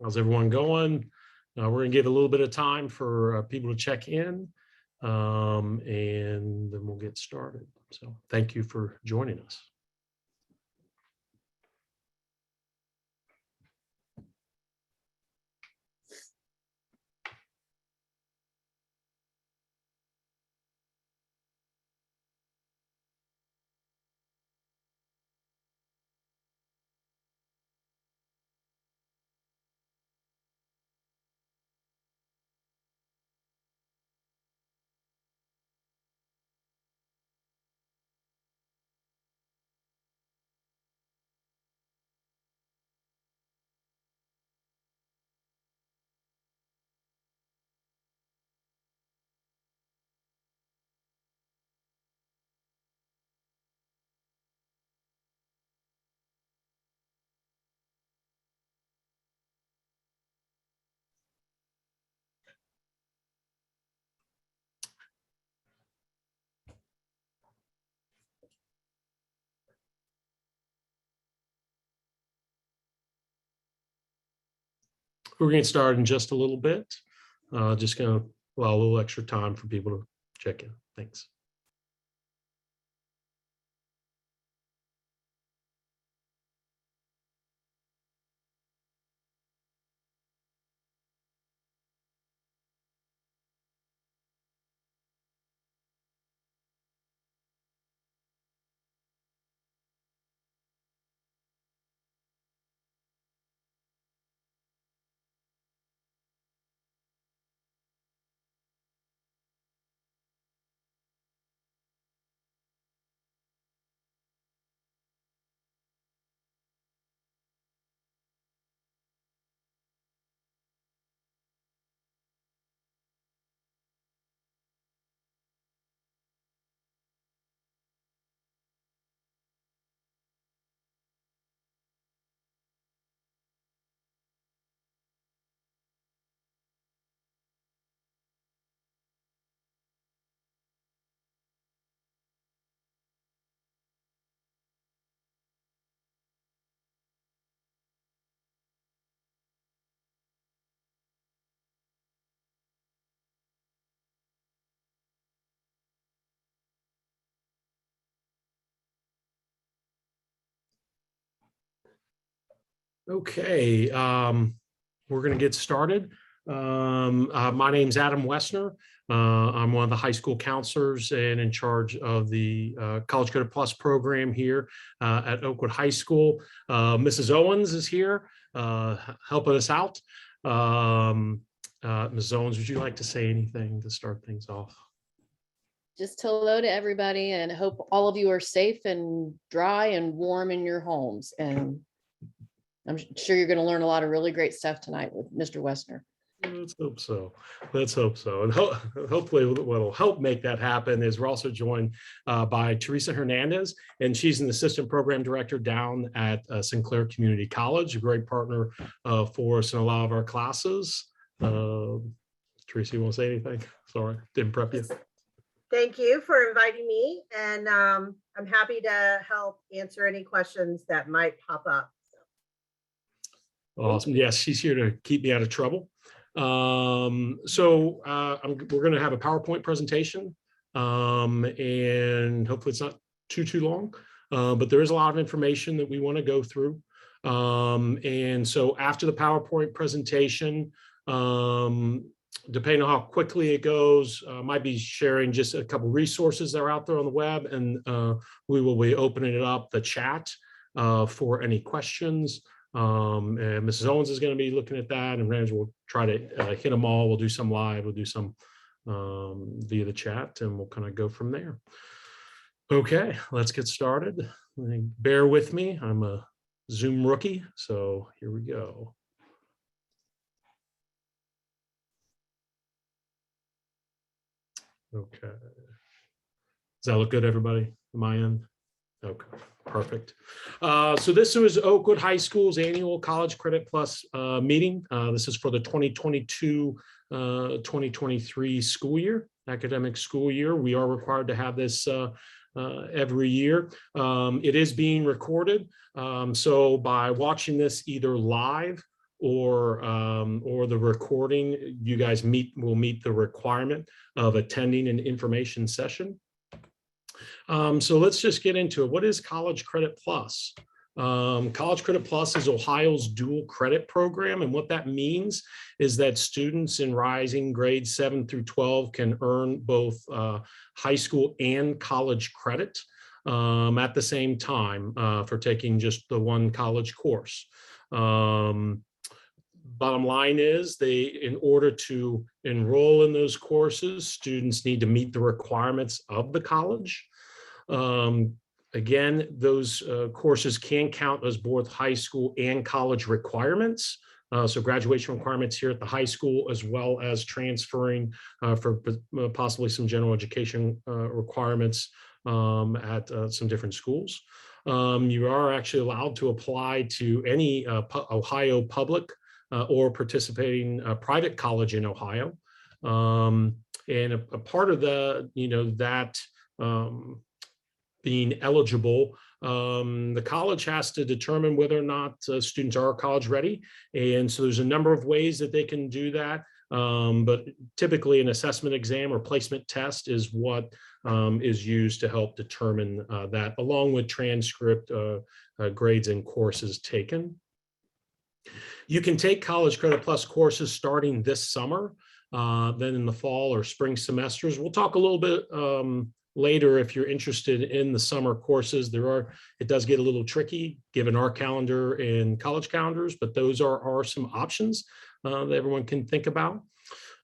How's everyone going? We're going to give a little bit of time for people to check in, and then we'll get started. So thank you for joining us. We're going to start in just a little bit. Just going to allow a little extra time for people to check in. Thanks. Okay, we're going to get started. My name's Adam Wessner. I'm one of the high school counselors and in charge of the College Credit Plus program here at Oakwood High School. Mrs. Owens is here helping us out. Mrs. Owens, would you like to say anything to start things off? Just hello to everybody and hope all of you are safe and dry and warm in your homes. And I'm sure you're going to learn a lot of really great stuff tonight with Mr. Wessner. Let's hope so. Let's hope so. And hopefully what will help make that happen is we're also joined by Theresa Hernandez, and she's an assistant program director down at Sinclair Community College, a great partner for us in a lot of our classes. Theresa, you want to say anything? Sorry, didn't prep you. Thank you for inviting me, and I'm happy to help answer any questions that might pop up. Awesome. Yes, she's here to keep me out of trouble. We're going to have a PowerPoint presentation, and hopefully it's not too long, but there is a lot of information that we want to go through. And so after the PowerPoint presentation, depending on how quickly it goes, might be sharing just a couple resources that are out there on the web, and we will be opening it up, the chat, for any questions. And Mrs. Owens is going to be looking at that, and Rams will try to hit them all. We'll do some live, we'll do some via the chat, and we'll kind of go from there. Okay, let's get started. Bear with me, I'm a Zoom rookie, so here we go. Okay, does that look good, everybody, on my end? Okay, perfect. So this was Oakwood High School's annual College Credit Plus meeting. This is for the 2022-2023 school year, academic school year. We are required to have this every year. It is being recorded. So by watching this either live or the recording, you guys will meet the requirement of attending an information session. So let's just get into it. What is College Credit Plus? College Credit Plus is Ohio's dual credit program. And what that means is that students in rising grades 7 through 12 can earn both high school and college credit at the same time for taking just the one college course. Bottom line is in order to enroll in those courses, students need to meet the requirements of the college. Again, those courses can count as both high school and college requirements. So graduation requirements here at the high school, as well as transferring for possibly some general education requirements at some different schools. You are actually allowed to apply to any Ohio public or participating private college in Ohio. And a part of that being eligible, the college has to determine whether or not students are college ready. And so there's a number of ways that they can do that. But typically an assessment exam or placement test is what is used to help determine that, along with transcript, grades, and courses taken. You can take College Credit Plus courses starting this summer, then in the fall or spring semesters. We'll talk a little bit later if you're interested in the summer courses. It does get a little tricky given our calendar and college calendars, but those are some options that everyone can think about.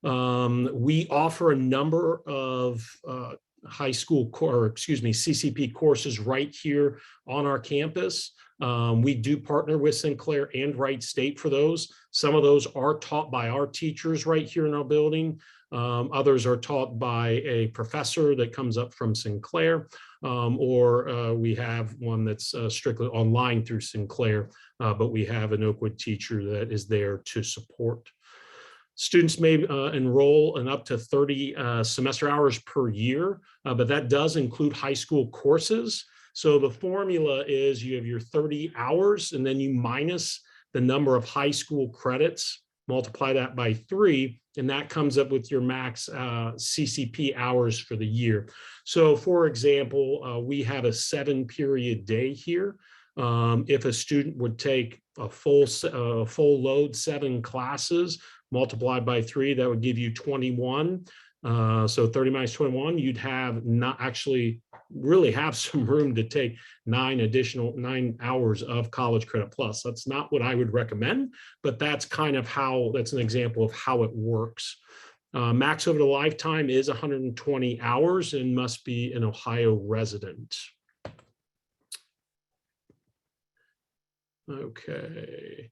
We offer a number of high school CCP courses right here on our campus. We do partner with Sinclair and Wright State for those. Some of those are taught by our teachers right here in our building. Others are taught by a professor that comes up from Sinclair, or we have one that's strictly online through Sinclair, but we have an Oakwood teacher that is there to support. Students may enroll in up to 30 semester hours per year, but that does include high school courses. So the formula is you have your 30 hours and then you minus the number of high school credits, multiply that by 3, and that comes up with your max CCP hours for the year. So for example, we have a 7-period day here. If a student would take a full load, 7 classes, multiplied by 3, that would give you 21. So 30 minus 21, you'd have not actually really have some room to take 9 hours of College Credit Plus. That's not what I would recommend, but that's kind of that's an example of how it works. Max over the lifetime is 120 hours and must be an Ohio resident. Okay.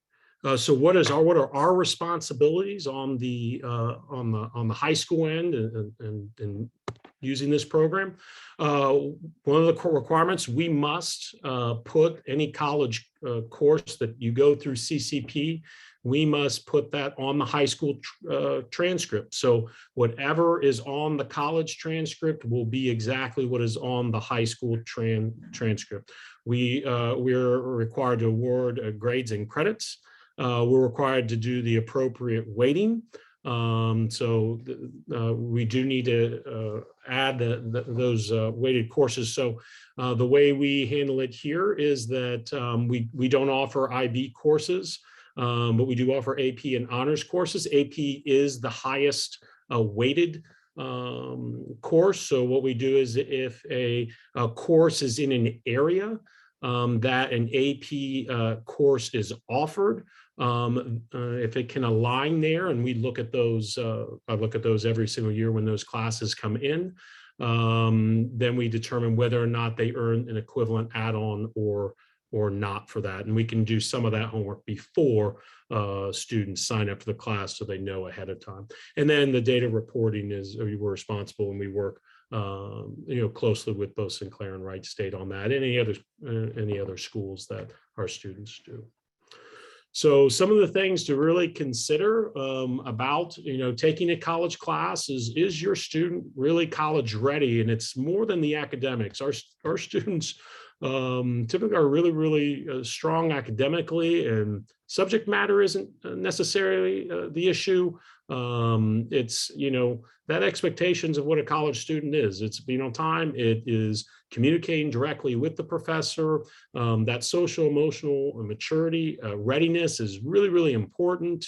So what are our responsibilities on the high school end and using this program? One of the core requirements, we must put any college course that you go through CCP, we must put that on the high school transcript. So whatever is on the college transcript will be exactly what is on the high school transcript. We're required to award grades and credits. We're required to do the appropriate weighting. So we do need to add those weighted courses. So the way we handle it here is that we don't offer IB courses, but we do offer AP and honors courses. AP is the highest weighted course. So what we do is if a course is in an area that an AP course is offered, if it can align there, and we look at those, I look at those every single year when those classes come in, then we determine whether or not they earn an equivalent add-on or not for that. And we can do some of that homework before students sign up for the class so they know ahead of time. And then the data reporting is, we're responsible, and we work closely with both Sinclair and Wright State on that, and any other schools that our students do. So some of the things to really consider about taking a college class is your student really college ready? And it's more than the academics. Our students typically are really, really strong academically, and subject matter isn't necessarily the issue. It's, that expectations of what a college student is. It's being on time. It is communicating directly with the professor. That social emotional maturity, readiness is really, really important.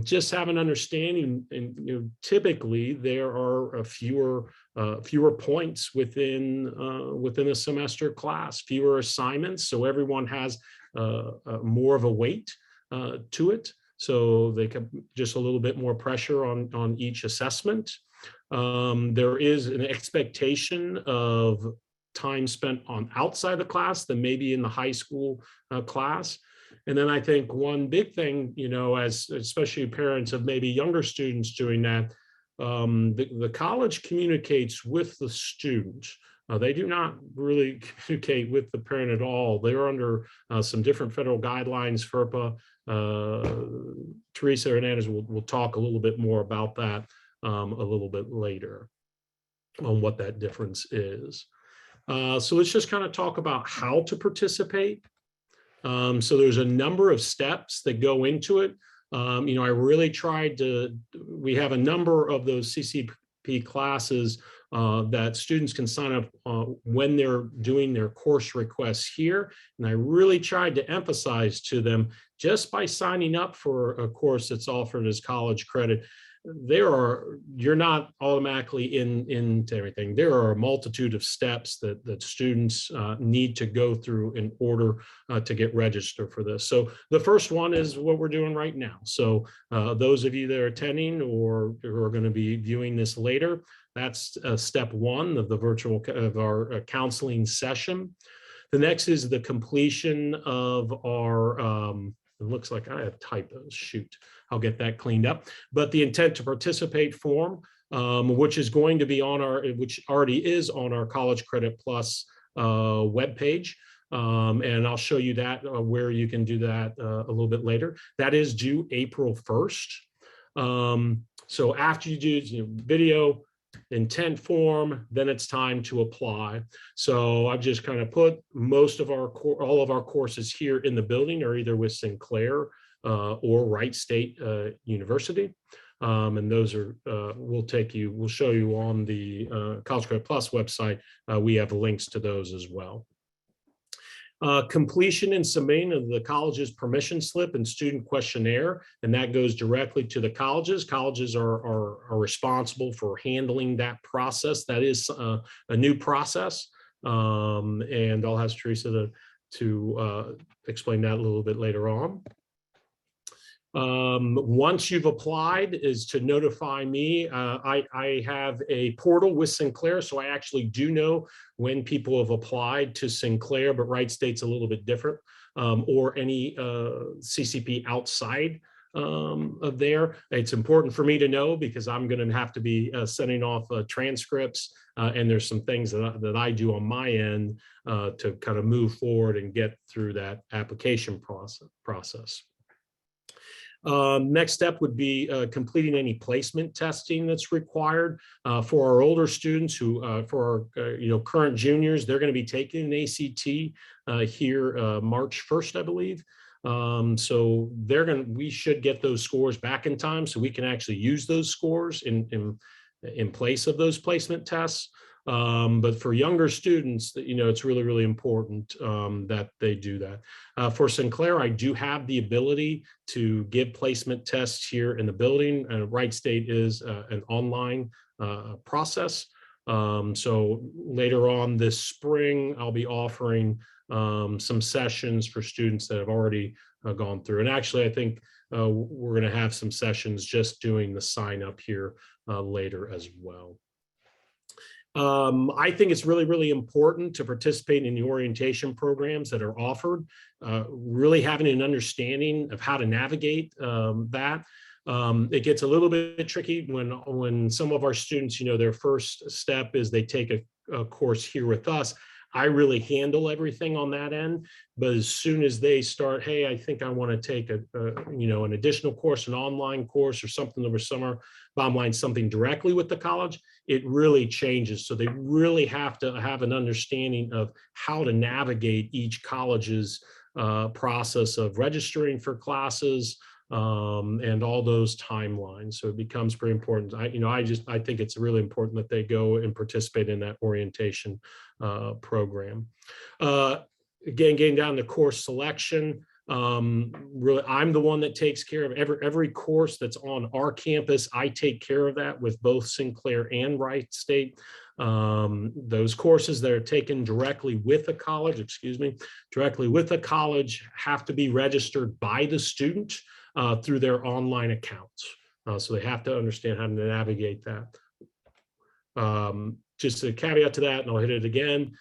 Just have an understanding, and typically there are fewer points within a semester class, fewer assignments, so everyone has more of a weight to it. So they can just a little bit more pressure on each assessment. There is an expectation of time spent on outside the class than maybe in the high school class. And then I think one big thing, as especially parents of maybe younger students doing that, the college communicates with the student. They do not really communicate with the parent at all. They're under some different federal guidelines, FERPA. Theresa Hernandez will talk a little bit more about that a little bit later on what that difference is. So let's just kind of talk about how to participate. So there's a number of steps that go into it. I really tried we have a number of those CCP classes that students can sign up when they're doing their course requests here. And I really tried to emphasize to them, just by signing up for a course that's offered as college credit, you're not automatically into everything. There are a multitude of steps that students need to go through in order to get registered for this. So the first one is what we're doing right now. So those of you that are attending or who are going to be viewing this later, that's step one of our counseling session. The next is the completion of our, it looks like I have typos, shoot. I'll get that cleaned up. But the intent to participate form, which is going to be which already is on our College Credit Plus webpage. And I'll show you that where you can do that a little bit later. That is due April 1st. So after you do video, intent form, then it's time to apply. So I've just kind of put all of our courses here in the building are either with Sinclair or Wright State University. And those are, we'll show you on the College Credit Plus website. We have links to those as well. Completion and submitting of the college's permission slip and student questionnaire, and that goes directly to the colleges. Colleges are responsible for handling that process. That is a new process, and I'll ask Theresa to explain that a little bit later on. Once you've applied is to notify me. I have a portal with Sinclair, so I actually do know when people have applied to Sinclair, but Wright State's a little bit different, or any CCP outside of there. It's important for me to know because I'm going to have to be sending off transcripts, and there's some things that I do on my end to kind of move forward and get through that application process. Next step would be completing any placement testing that's required for our older students who, for our current juniors, they're going to be taking an ACT here March 1st, I believe. So we should get those scores back in time so we can actually use those scores in place of those placement tests. But for younger students, it's really, really important that they do that. For Sinclair, I do have the ability to give placement tests here in the building. Wright State is an online process. So later on this spring, I'll be offering some sessions for students that have already gone through. And actually, I think we're going to have some sessions just doing the sign up here later as well. I think it's really, really important to participate in the orientation programs that are offered, really having an understanding of how to navigate that. It gets a little bit tricky when some of our students, their first step is they take a course here with us. I really handle everything on that end. But as soon as they start, hey, I think I want to take an additional course, an online course or something over summer, bottom line, something directly with the college, it really changes. So they really have to have an understanding of how to navigate each college's process of registering for classes, and all those timelines. So it becomes very important. I think it's really important that they go and participate in that orientation program. Again, getting down to course selection. Really, I'm the one that takes care of every course that's on our campus. I take care of that with both Sinclair and Wright State. Those courses that are taken directly with the college, have to be registered by the student through their online accounts. So they have to understand how to navigate that. Just a caveat to that, and I'll hit it again.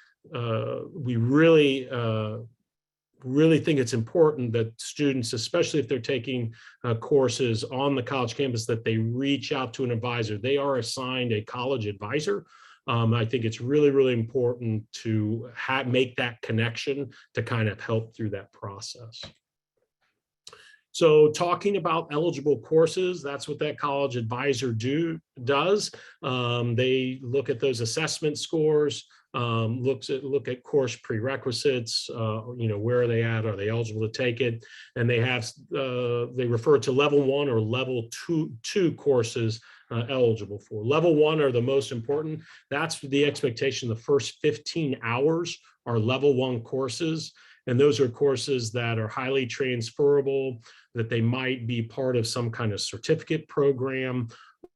We really think it's important that students, especially if they're taking courses on the college campus, that they reach out to an advisor. They are assigned a college advisor. I think it's really, really important to make that connection to kind of help through that process. So talking about eligible courses, that's what that college advisor does. They look at those assessment scores, look at course prerequisites, where are they at? Are they eligible to take it? And they refer to level 1 or level two courses eligible for. Level 1 are the most important. That's the expectation. The first 15 hours are level 1 courses. And those are courses that are highly transferable, that they might be part of some kind of certificate program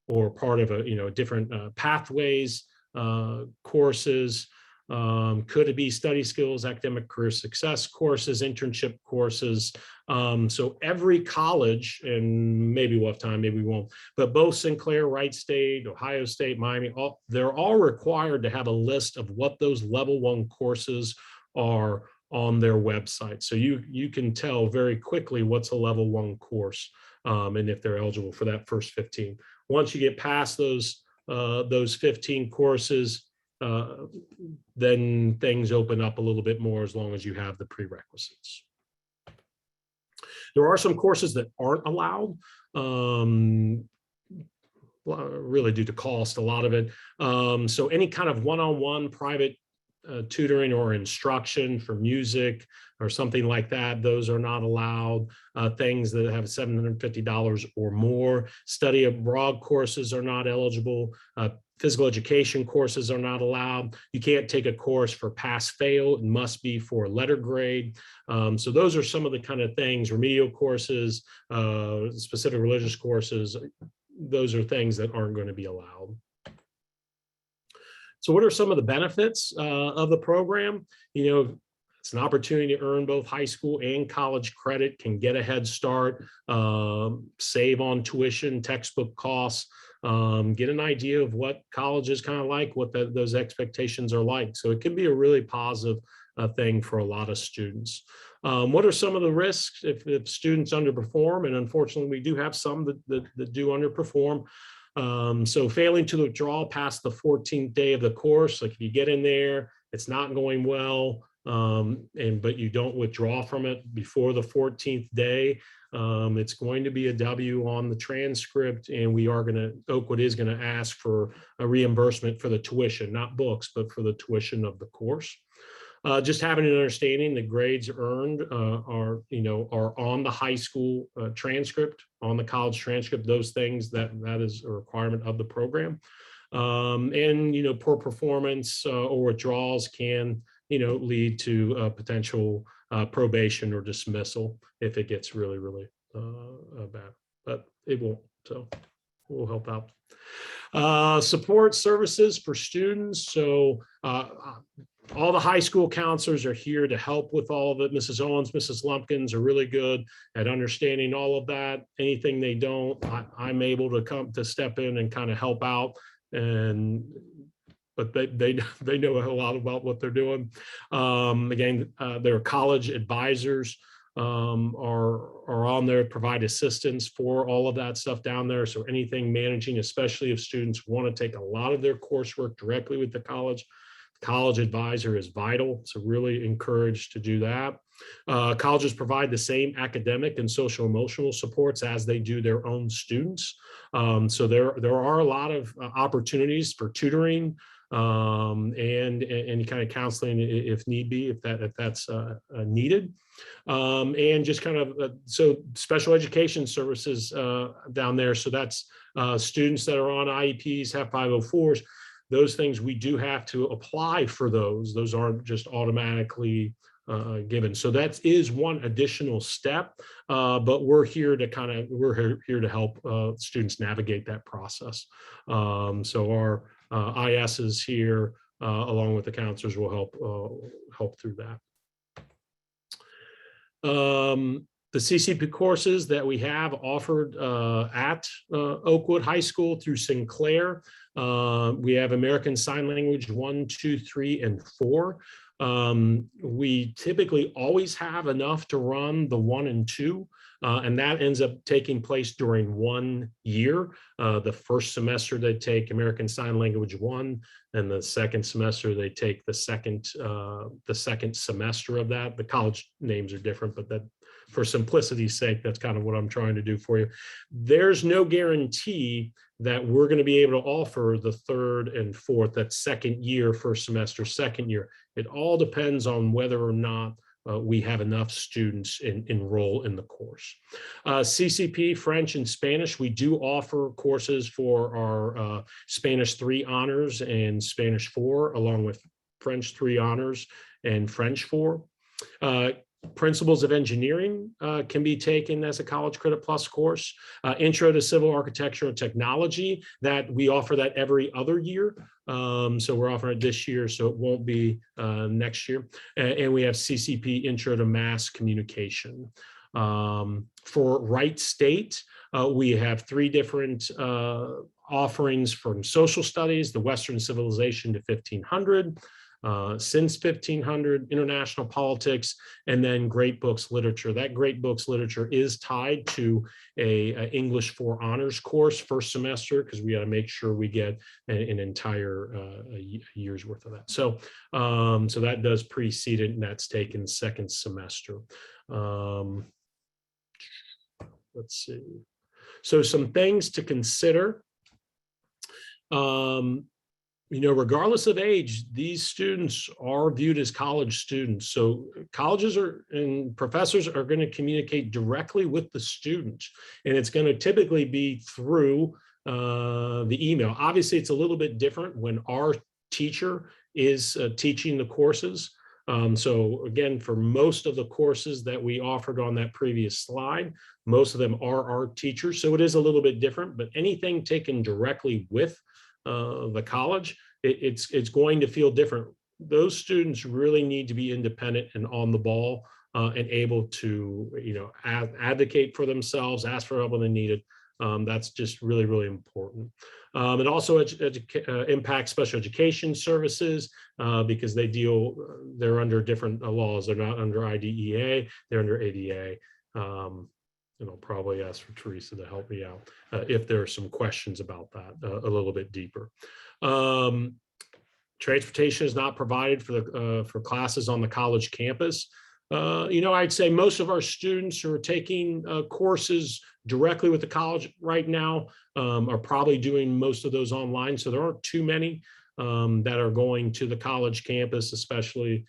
or part of different pathways courses. Could it be study skills, academic career success courses, internship courses? So every college, and maybe we'll have time, maybe we won't, but both Sinclair, Wright State, Ohio State, Miami, they're all required to have a list of what those level 1 courses are on their website. So you can tell very quickly what's a level 1 course, and if they're eligible for that first 15. Once you get past those 15 courses, then things open up a little bit more as long as you have the prerequisites. There are some courses that aren't allowed, really due to cost, a lot of it. So any kind of one-on-one private tutoring or instruction for music or something like that, those are not allowed. Things that have $750 or more. Study abroad courses are not eligible. Physical education courses are not allowed. You can't take a course for pass-fail. It must be for letter grade. So those are some of the kind of things. Remedial courses, specific religious courses, those are things that aren't going to be allowed. So what are some of the benefits of the program? It's an opportunity to earn both high school and college credit, can get a head start, save on tuition, textbook costs, get an idea of what college is kind of like, what those expectations are like. So it can be a really positive thing for a lot of students. What are some of the risks if students underperform? And unfortunately, we do have some that do underperform. So failing to withdraw past the 14th day of the course, like if you get in there, it's not going well, but you don't withdraw from it before the 14th day, it's going to be a W on the transcript, and Oakwood is going to ask for a reimbursement for the tuition, not books, but for the tuition of the course. Just having an understanding the grades earned are on the high school transcript, on the college transcript, those things that is a requirement of the program. And poor performance or withdrawals can lead to potential probation or dismissal if it gets really, really bad, but it won't, so we'll help out. Support services for students. So all the high school counselors are here to help with all of it. Mrs. Owens, Mrs. Lumpkins are really good at understanding all of that. Anything they don't, I'm able to step in and kind of help out. But they know a lot about what they're doing. Again, their college advisors are on there to provide assistance for all of that stuff down there. So anything managing, especially if students want to take a lot of their coursework directly with the college, college advisor is vital. So really encouraged to do that. Colleges provide the same academic and social emotional supports as they do their own students. So there are a lot of opportunities for tutoring and any kind of counseling if need be, if that's needed. And just kind of, so special education services down there. So that's students that are on IEPs, have 504s, those things we do have to apply for those. Those aren't just automatically given. So that is one additional step, but we're here to help students navigate that process. So our ISs here, along with the counselors, will help through that. The CCP courses that we have offered at Oakwood High School through Sinclair, we have American Sign Language 1, 2, 3, and 4. We typically always have enough to run the 1 and 2, and that ends up taking place during 1 year. The first semester they take American Sign Language 1, and the second semester they take the second semester of that. The college names are different, but that, for simplicity's sake, that's kind of what I'm trying to do for you. There's no guarantee that we're going to be able to offer the 3rd and 4th, that second year, first semester, second year. It all depends on whether or not we have enough students enroll in the course. CCP, French and Spanish, we do offer courses for our Spanish 3 honors and Spanish 4, along with French 3 honors and French 4. Principles of Engineering can be taken as a College Credit Plus course. Intro to Civil Architecture and Technology, that we offer that every other year. So we're offering it this year, so it won't be next year. And we have CCP Intro to Mass Communication. For Wright State, we have 3 different offerings from social studies, the Western Civilization to 1500, since 1500, international politics, and then great books literature. That great books literature is tied to a English 4 honors course first semester, because we got to make sure we get an entire year's worth of that. So so that does precede it, and that's taken second semester. Let's see. So some things to consider. You know, regardless of age, these students are viewed as college students. So colleges and professors are going to communicate directly with the student, and it's going to typically be through the email. Obviously, it's a little bit different when our teacher is teaching the courses. So again, for most of the courses that we offered on that previous slide, most of them are our teachers. So it is a little bit different, but anything taken directly with the college, it's going to feel different. Those students really need to be independent and on the ball and able to, you know, advocate for themselves, ask for help when they need it. That's just really, really important. It also impacts special education services because they're under different laws. They're not under IDEA, they're under ADA. And I'll probably ask for Theresa to help me out if there are some questions about that a little bit deeper. Transportation is not provided for classes on the college campus. You know, I'd say most of our students who are taking courses directly with the college right now are probably doing most of those online. So there aren't too many that are going to the college campus, especially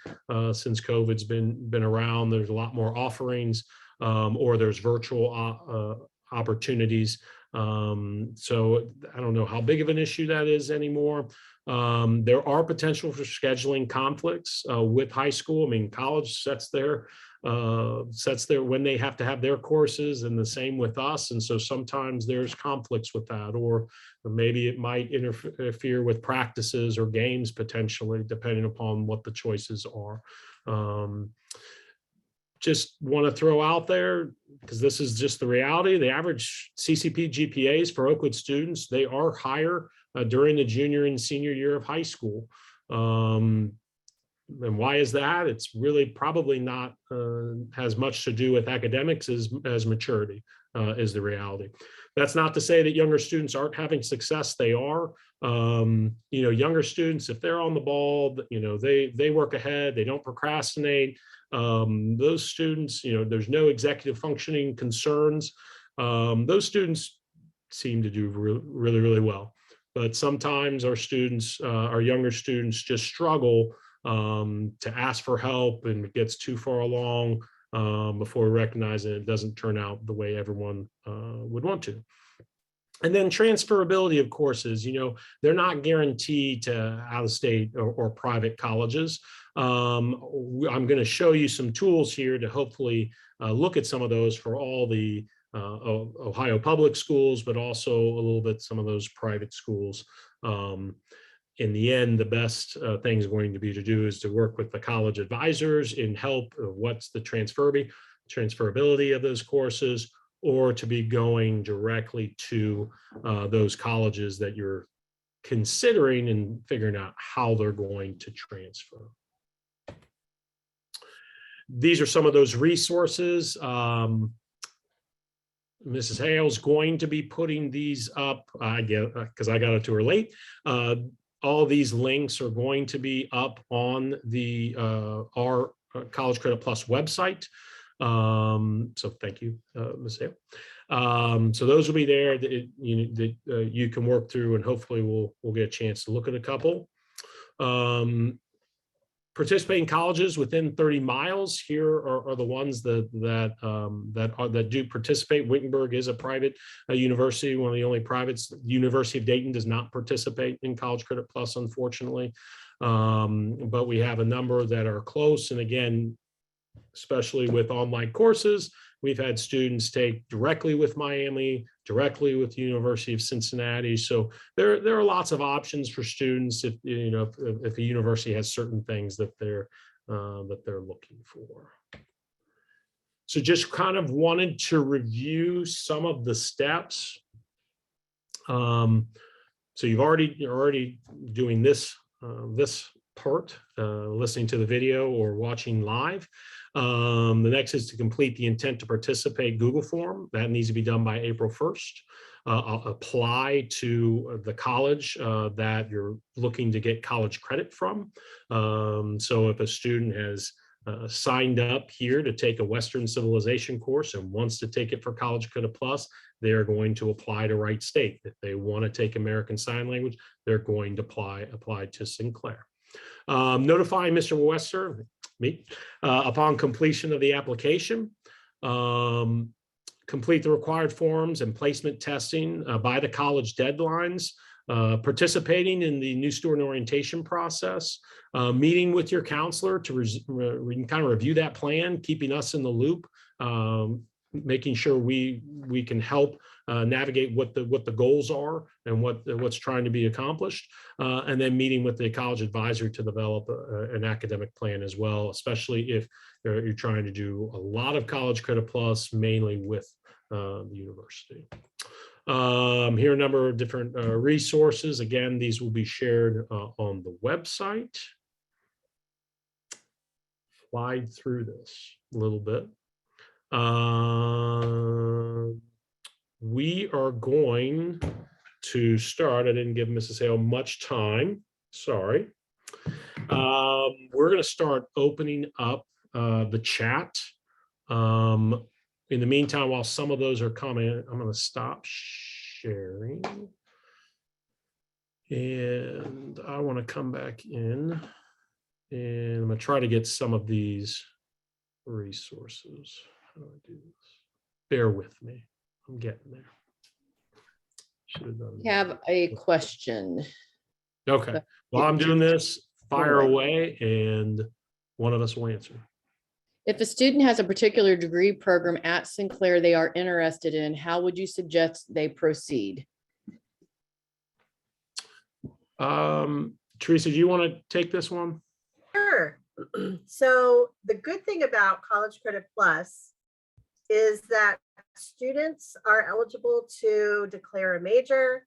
since COVID's been around. There's a lot more offerings. Or there's virtual opportunities. So I don't know how big of an issue that is anymore. There are potential for scheduling conflicts with high school. I mean, college sets their when they have to have their courses, and the same with us. And so sometimes there's conflicts with that, or maybe it might interfere with practices or games potentially, depending upon what the choices are. Just want to throw out there, because this is just the reality, the average CCP GPAs for Oakwood students, they are higher during the junior and senior year of high school. You And why is that? It's really probably not has much to do with academics as maturity is the reality. That's not to say that younger students aren't having success. They are. Younger students, if they're on the ball, they work ahead. They don't procrastinate. Those students, there's no executive functioning concerns. Those students seem to do really, really well. But sometimes our students, our younger students, just struggle to ask for help, and it gets too far along before we recognize it doesn't turn out the way everyone would want to. And then transferability of courses, they're not guaranteed to out-of-state or private colleges. I'm going to show you some tools here to hopefully look at some of those for all the Ohio public schools, but also a little bit some of those private schools. In the end, the best thing is going to be to do is to work with the college advisors in help of what's the transferability of those courses, or to be going directly to those colleges that you're considering and figuring out how they're going to transfer. These are some of those resources. Mrs. Hale's going to be putting these up, I get, because I got it to her late. All these links are going to be up on the our College Credit Plus website. So thank you, Ms. Hale. So those will be there that you can work through, and hopefully we'll get a chance to look at a couple. Participating colleges within 30 miles here are the ones that do participate. Wittenberg is a private university, one of the only privates. University of Dayton does not participate in College Credit Plus, unfortunately. But we have a number that are close. And again, especially with online courses, we've had students take directly with Miami, directly with the University of Cincinnati. So there are lots of options for students if if a university has certain things that they're looking for. So just kind of wanted to review some of the steps. So you're already doing this part, listening to the video or watching live. The next is to complete the intent to participate Google form. That needs to be done by April 1st. Apply to the college that you're looking to get college credit from. So if a student has signed up here to take a Western Civilization course and wants to take it for College Credit Plus, they're going to apply to Wright State. If they want to take American Sign Language, they're going to apply to Sinclair. Notify Mr. Wester, me, upon completion of the application. Complete the required forms and placement testing by the college deadlines. Participating in the new student orientation process. Meeting with your counselor to kind of review that plan, keeping us in the loop. Making sure we can help navigate what the goals are and what's trying to be accomplished, and then meeting with the college advisor to develop an academic plan as well, especially if you're trying to do a lot of College Credit Plus, mainly with the university. Here are a number of different resources. Again, these will be shared on the website. Slide through this a little bit. We are going to start. I didn't give Mrs. Hale much time. Sorry. We're going to start opening up the chat. In the meantime, while some of those are coming, I'm going to stop sharing. And I want to come back in, and I'm going to try to get some of these resources. How do I do this? Bear with me. I'm getting there. Should have done. We have a question. Okay. While I'm doing this, fire away, and one of us will answer. If a student has a particular degree program at Sinclair they are interested in, how would you suggest they proceed? Theresa, do you want to take this one? Sure. So the good thing about College Credit Plus is that students are eligible to declare a major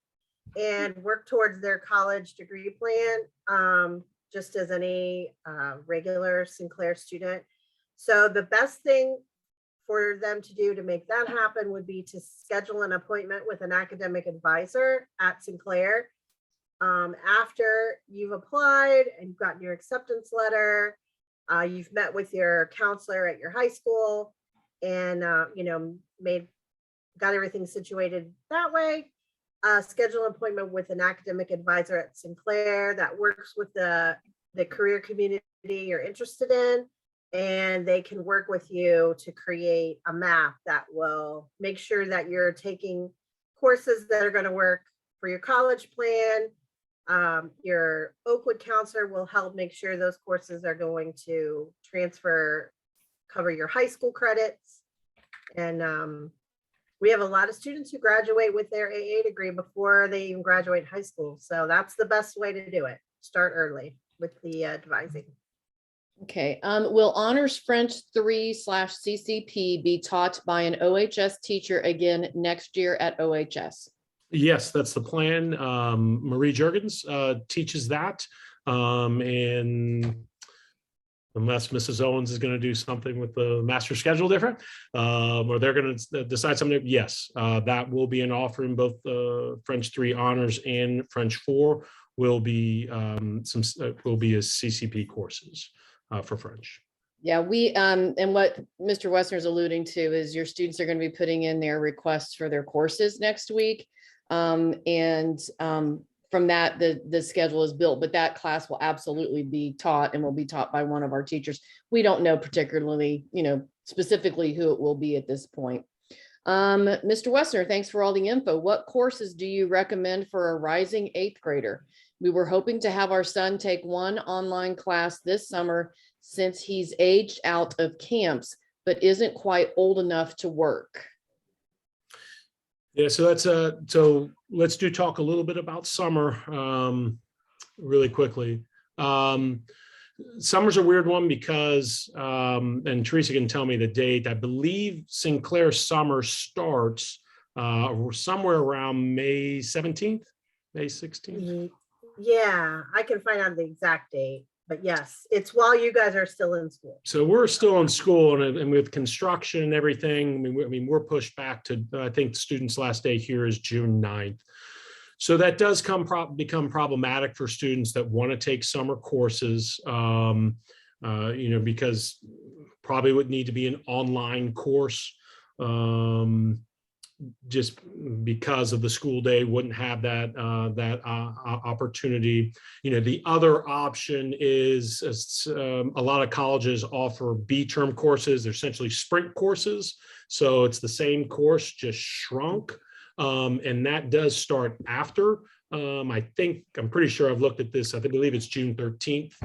and work towards their college degree plan just as any regular Sinclair student. So the best thing for them to do to make that happen would be to schedule an appointment with an academic advisor at Sinclair. After you've applied and you've gotten your acceptance letter, you've met with your counselor at your high school and, got everything situated that way. Schedule an appointment with an academic advisor at Sinclair that works with the career community you're interested in, and they can work with you to create a map that will make sure that you're taking courses that are going to work for your college plan. Your Oakwood counselor will help make sure those courses are going to cover your high school credits. And we have a lot of students who graduate with their AA degree before they even graduate high school. So that's the best way to do it. Start early with the advising. Okay, will Honors French 3/CCP be taught by an OHS teacher again next year at OHS? Yes, that's the plan. Marie Juergens teaches that. And unless Mrs. Owens is going to do something with the master schedule different, or they're going to decide something, yes, that will be an offering. Both French 3 honors and French 4 will be as CCP courses for French. Yeah, and what Mr. Wessner is alluding to is your students are going to be putting in their requests for their courses next week. From that, the schedule is built, but that class will absolutely be taught and will be taught by one of our teachers. We don't know particularly, specifically who it will be at this point. Mr. Wessner, thanks for all the info. What courses do you recommend for a rising 8th grader? We were hoping to have our son take one online class this summer since he's aged out of camps, but isn't quite old enough to work. Yeah, so so let's talk a little bit about summer really quickly. Summer's a weird one because, and Theresa can tell me the date, I believe Sinclair summer starts somewhere around May 17th, May 16th. Yeah, I can find out the exact date. But yes, it's while you guys are still in school. So we're still in school, and with construction and everything, I mean, we're pushed back to, I think the students' last day here is June 9th. So that does become problematic for students that want to take summer courses, because probably would need to be an online course. Just because of the school day, wouldn't have that opportunity. The other option is a lot of colleges offer B-term courses. They're essentially sprint courses. So it's the same course, just shrunk. And that does start after. I'm pretty sure I've looked at this. I believe it's June 13th.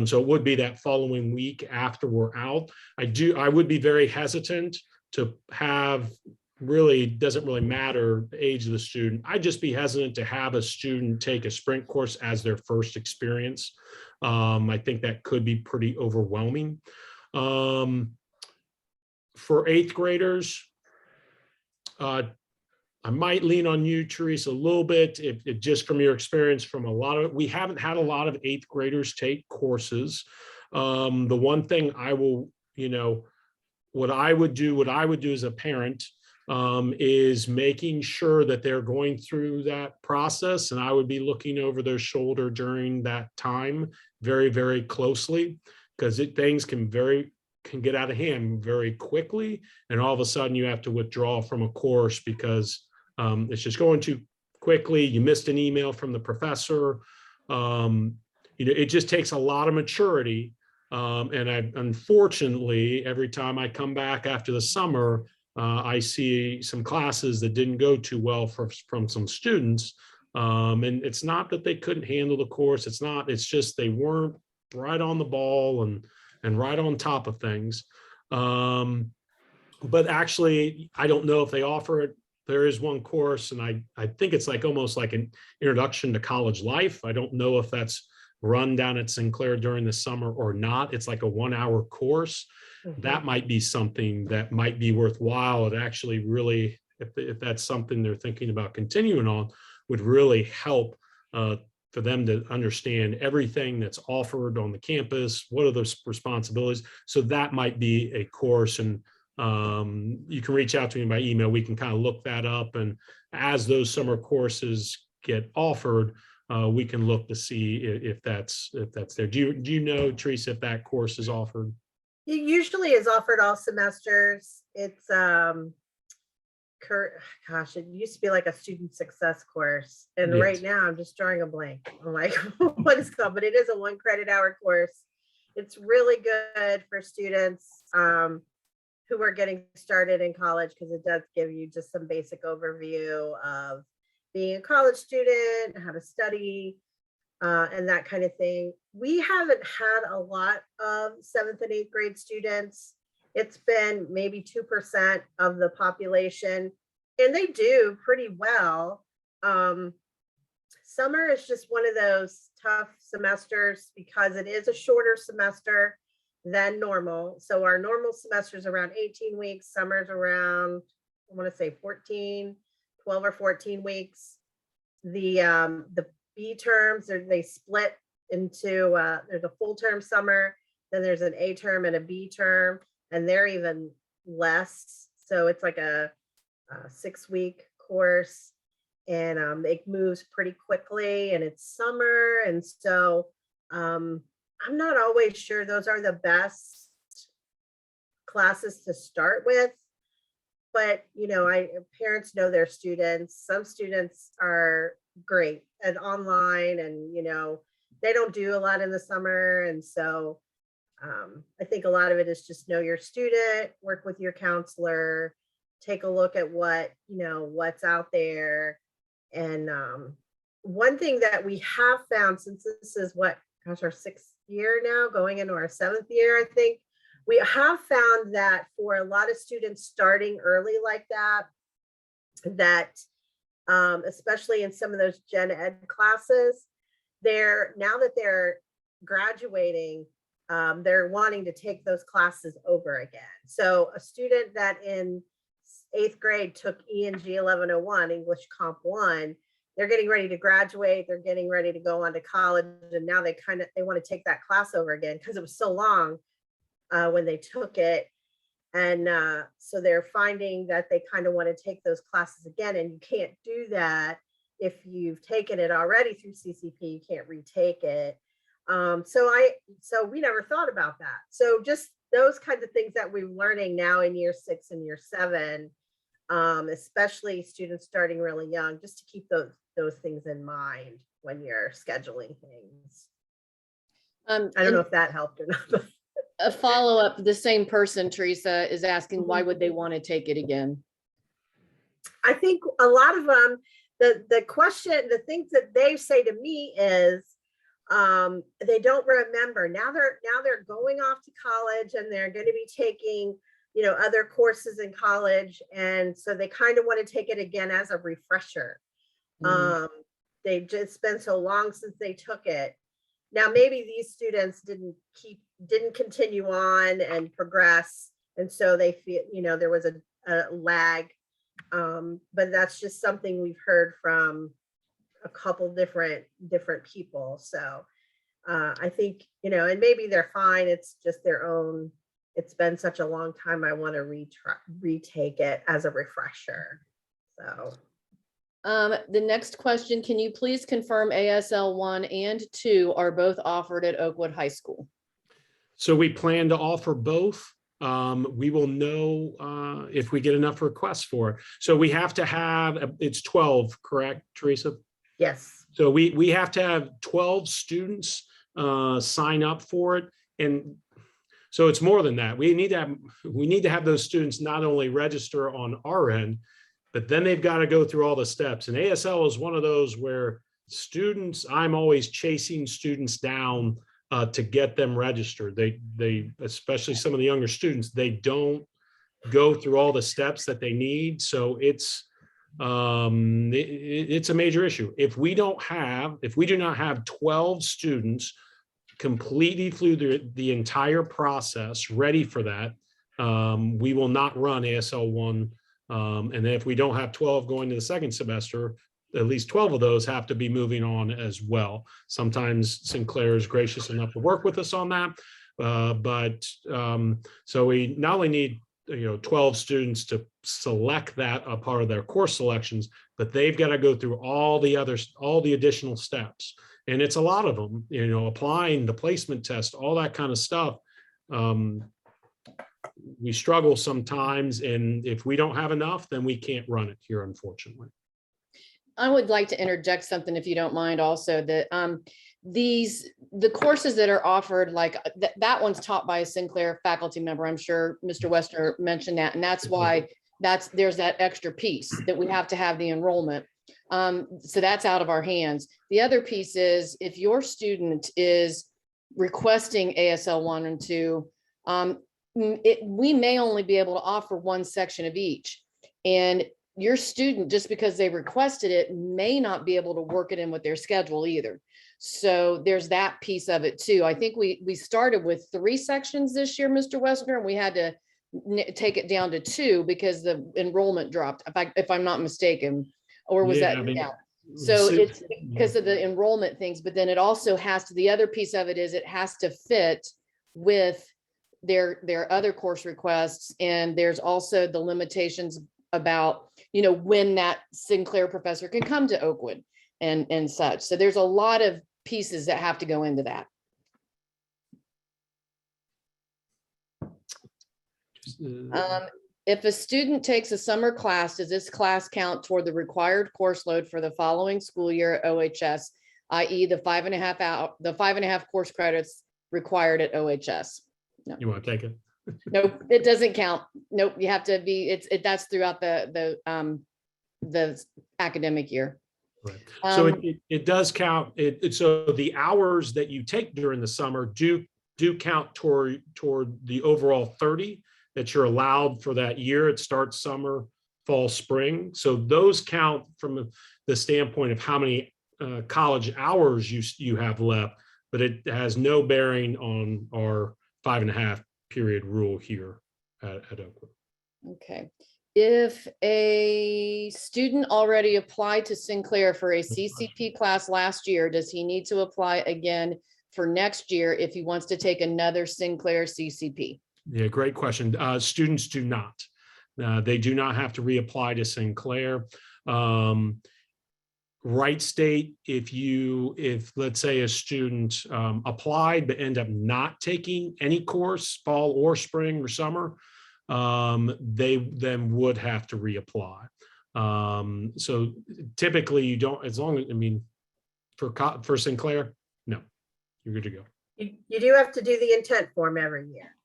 So it would be that following week after we're out. I would be very hesitant to have, really doesn't really matter the age of the student. I'd just be hesitant to have a student take a sprint course as their first experience. I think that could be pretty overwhelming. For 8th graders, I might lean on you, Theresa, a little bit, if just from your experience from we haven't had a lot of 8th graders take courses. The one thing what I would do as a parent is making sure that they're going through that process, and I would be looking over their shoulder during that time very, very closely, because things can get out of hand very quickly, and all of a sudden you have to withdraw from a course because it's just going too quickly. You missed an email from the professor. It just takes a lot of maturity, and unfortunately, every time I come back after the summer, I see some classes that didn't go too well from some students. And it's not that they couldn't handle the course. It's just they weren't right on the ball and right on top of things. But actually, I don't know if they offer it. There is one course, and I think it's almost like an introduction to college life. I don't know if that's run down at Sinclair during the summer or not. It's like a 1-hour course. That might be something that might be worthwhile. It actually really, if that's something they're thinking about continuing on, would really help for them to understand everything that's offered on the campus. What are those responsibilities? So that might be a course, and you can reach out to me by email. We can kind of look that up, and as those summer courses get offered, we can look to see if that's there. Do you know, Theresa, if that course is offered? It usually is offered all semesters. It's gosh, it used to be like a student success course, and Yes. right now I'm just drawing a blank. I'm like, what is called? But it is a 1 credit hour course. It's really good for students who are getting started in college, because it does give you just some basic overview of being a college student, how to study, and that kind of thing. We haven't had a lot of 7th and 8th grade students. It's been maybe 2% of the population, and they do pretty well. Summer is just one of those tough semesters because it is a shorter semester than normal. So our normal semester is around 18 weeks, summer's around, I want to say 12 or 14 weeks. The B terms, they split into, there's a full term summer, then there's an A term and a B term, and they're even less. So it's like a 6-week course, and it moves pretty quickly, and it's summer. And so I'm not always sure those are the best classes to start with, but parents know their students. Some students are great at online, and they don't do a lot in the summer. And so I think a lot of it is just know your student, work with your counselor, take a look at what's out there. And one thing that we have found, since this is our 6th year now, going into our 7th year, I think, we have found that for a lot of students starting early like that, especially in some of those gen ed classes, now that they're graduating, they're wanting to take those classes over again. So a student that in 8th grade took ENG 1101, English Comp 1, they're getting ready to graduate, they're getting ready to go on to college, and now they want to take that class over again because it was so long when they took it. And so they're finding that they kind of want to take those classes again, and you can't do that if you've taken it already through CCP. You can't retake it. So we never thought about that. So just those kinds of things that we're learning now in year 6 and year 7, especially students starting really young, just to keep those things in mind when you're scheduling things. I don't know if that helped or not. A follow-up, the same person, Theresa, is asking, why would they want to take it again? I think a lot of them, the things that they say to me is, they don't remember. Now they're going off to college, and they're going to be taking, other courses in college. And so they kind of want to take it again as a refresher. They just been so long since they took it. Now, maybe these students didn't continue on and progress. And so they feel, there was a lag. But that's just something we've heard from a couple different people. So I think, and maybe they're fine. It's just their own, it's been such a long time. I want to retake it as a refresher. So. The next question, can you please confirm ASL 1 and 2 are both offered at Oakwood High School? So we plan to offer both. We will know if we get enough requests for it. So we have to have, it's 12, correct, Theresa? Yes. So we have to have 12 students sign up for it. And so it's more than that. We need to have those students not only register on our end, but then they've got to go through all the steps. And ASL is one of those where students, I'm always chasing students down to get them registered. They, especially some of the younger students, they don't go through all the steps that they need. So it's a major issue. If we do not have 12 students completely through the entire process ready for that, we will not run ASL 1. And then if we don't have 12 going to the second semester, at least 12 of those have to be moving on as well. Sometimes Sinclair is gracious enough to work with us on that. So we not only need 12 students to select that a part of their course selections, but they've got to go through all the additional steps. And it's a lot of them, applying the placement test, all that kind of stuff. We struggle sometimes, and if we don't have enough, then we can't run it here, unfortunately. I would like to interject something, if you don't mind, also that the courses that are offered, like that one's taught by a Sinclair faculty member. I'm sure Mr. Westner mentioned that, and that's why there's that extra piece that we have to have the enrollment. So that's out of our hands. The other piece is if your student is requesting ASL 1 and 2, we may only be able to offer one section of each. And your student, just because they requested it, may not be able to work it in with their schedule either. So there's that piece of it too. I think we started with 3 sections this year, Mr. Westner, and we had to take it down to 2 because the enrollment dropped, if I'm not mistaken, or was that? Yeah. So it's because of the enrollment things, but then it also has to, the other piece of it is it has to fit with their other course requests. And there's also the limitations about, when that Sinclair professor can come to Oakwood and such. So there's a lot of pieces that have to go into that. If a student takes a summer class, does this class count toward the required course load for the following school year at OHS, i.e. the 5.5 course credits required at OHS? No. You want to take it? Nope, it doesn't count. Nope, you have to be, that's throughout the academic year. Right. So it does count. So the hours that you take during the summer do count toward the overall 30 that you're allowed for that year. It starts summer, fall, spring. So those count from the standpoint of how many college hours you have left, but it has no bearing on our 5.5 period rule here at Oakwood. Okay. If a student already applied to Sinclair for a CCP class last year, does he need to apply again for next year if he wants to take another Sinclair CCP? Yeah, great question. Students do not. They do not have to reapply to Sinclair. Right state, if let's say a student applied but end up not taking any course, fall or spring or summer, they then would have to reapply. So typically you don't, as long as, for Sinclair, no, you're good to go. You do have to do the intent form every year.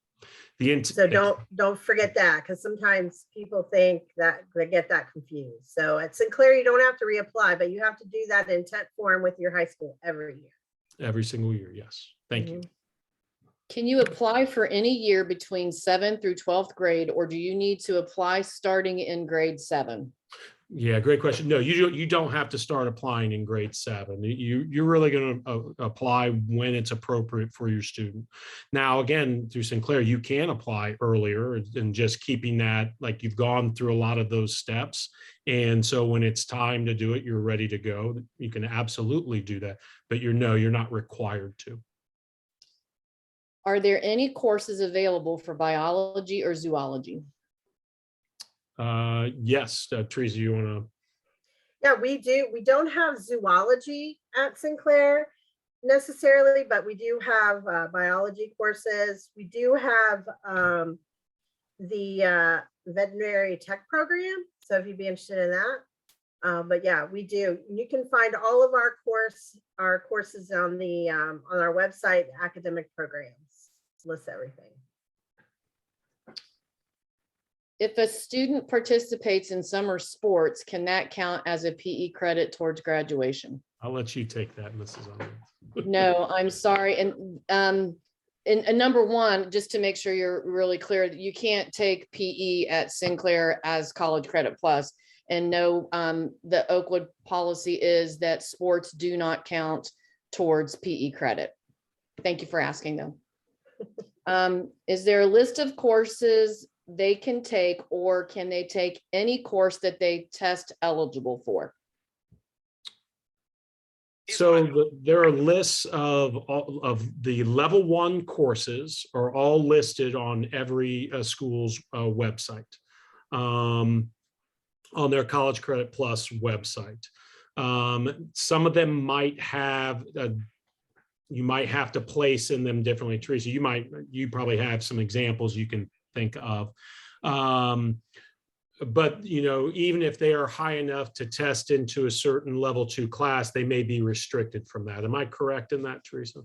So don't forget that, because sometimes people think that they get that confused. So at Sinclair, you don't have to reapply, but you have to do that intent form with your high school every year. Every single year, yes. Thank you. Can you apply for any year between 7th through 12th grade, or do you need to apply starting in grade 7? Yeah, great question. No, you don't have to start applying in grade 7. You're really going to apply when it's appropriate for your student. Now, again, through Sinclair, you can apply earlier and just keeping that, like you've gone through a lot of those steps. And so when it's time to do it, you're ready to go. You can absolutely do that, but you're not required to. Are there any courses available for biology or zoology? Yes, Theresa, you want to? Yeah, we do. We don't have zoology at Sinclair necessarily, but we do have biology courses. We do have the veterinary tech program. So if you'd be interested in that, but yeah, we do. You can find all of our courses on the on our website. Academic programs lists everything. If a student participates in summer sports, can that count as a PE credit towards graduation? I'll let you take that, Mrs. Owens. No, I'm sorry. And number one, just to make sure you're really clear, that you can't take PE at Sinclair as college credit plus. And no, the Oakwood policy is that sports do not count towards PE credit. Thank you for asking them. Is there a list of courses they can take, or can they take any course that they test eligible for? So there are lists of all of the level 1 courses are all listed on every school's website, on their College Credit Plus website. Some of them might have, you might have to place in them differently. Theresa, you probably have some examples you can think of. But even if they are high enough to test into a certain level 2 class, they may be restricted from that. Am I correct in that, Theresa?